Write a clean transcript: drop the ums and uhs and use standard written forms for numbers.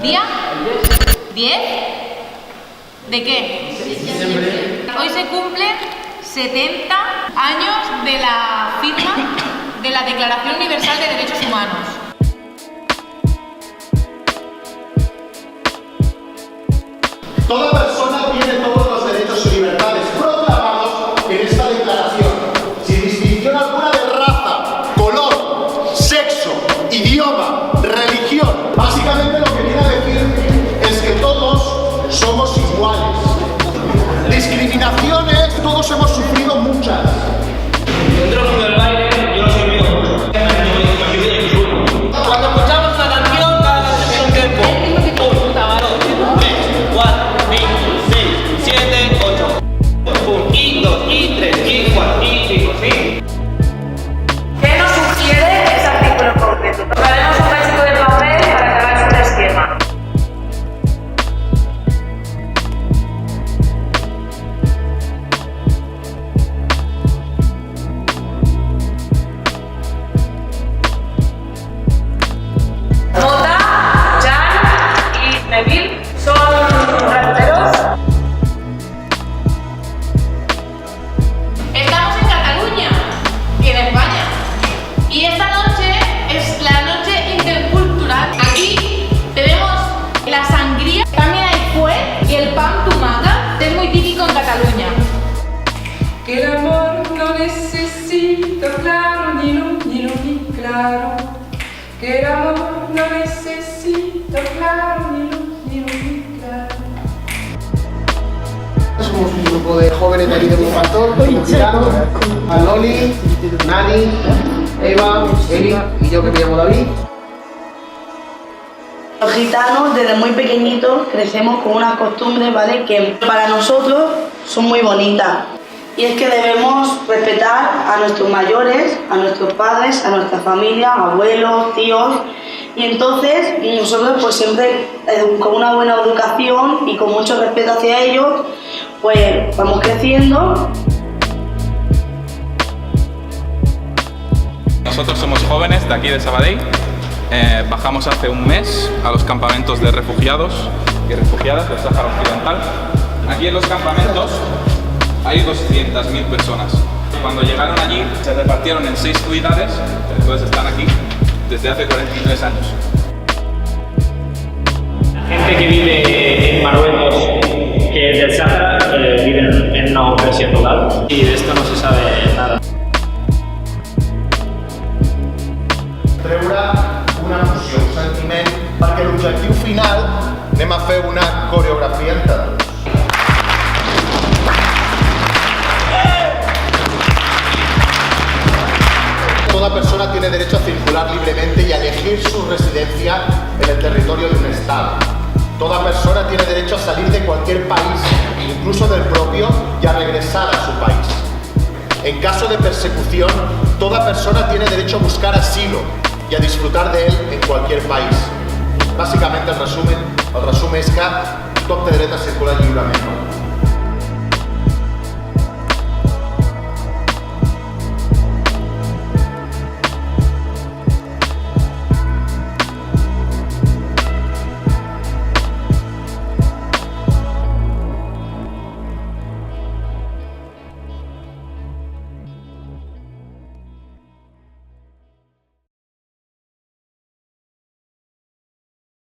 ¿Día? 10. ¿De qué? Diciembre. Hoy se cumplen 70 años de la firma de la Declaración Universal de Derechos Humanos. Toda persona tiene todos los derechos y libertades proclamados en esta declaración, sin distinción alguna de raza, color, sexo, idioma, religión. Básicamente lo que viene a decir es que todos somos iguales. Discriminaciones, todos hemos sufrido muchas. Dentro del mundo del baile, yo no soy mío. Cuando escuchamos una canción, cada canción tiene un tempo. 1, 2, 3, 4, 5, 6, 7, 8. 1, y 2, y 3, y 4, y 5, ¿sí? ¿Qué nos sugiere ese artículo en concreto? Tocaremos un cachito de papel para que hagáis un esquema. Mota, Jan y Neville son raperos. Estamos en Cataluña y en España. Y esta noche es la noche intercultural. Aquí tenemos la sangría, también hay fuet y el pan tumaca, que es muy típico en Cataluña. Que el amor no necesita claro ni luz ni claro. Que el amor no necesita claro ni luz ni claro. Somos un grupo de jóvenes de aquí de Bufastor, como Gitano, Manoli, Nani, Eva, Eli y yo que me llamo David. Los gitanos desde muy pequeñitos crecemos con unas costumbres, ¿vale?, que para nosotros son muy bonitas. Y es que debemos respetar a nuestros mayores, a nuestros padres, a nuestra familia, abuelos, tíos. Y entonces nosotros pues siempre con una buena educación y con mucho respeto hacia ellos, pues vamos creciendo. Nosotros somos jóvenes de aquí de Sabadell. Bajamos hace un mes a los campamentos de refugiados y refugiadas del Sáhara Occidental. Aquí en los campamentos hay 200.000 personas. Cuando llegaron allí se repartieron en 6 unidades, entonces están aquí desde hace 43 años. La gente que vive en Marruecos, que es del Sáhara, vive en una opresión total y de esto no se sabe nada. Treure una emoció, un sentiment, perquè l'objectiu final anem a fer una coreografia entre tots. Toda persona tiene derecho a circular libremente y a elegir su residencia en el territorio de un estado. Toda persona tiene derecho a salir de cualquier país, incluso del propio, y a regresar a su país. En caso de persecución, toda persona tiene derecho a buscar asilo y a disfrutar de él en cualquier país. Bàsicament el resum és que tothom té dret a circular lliurement.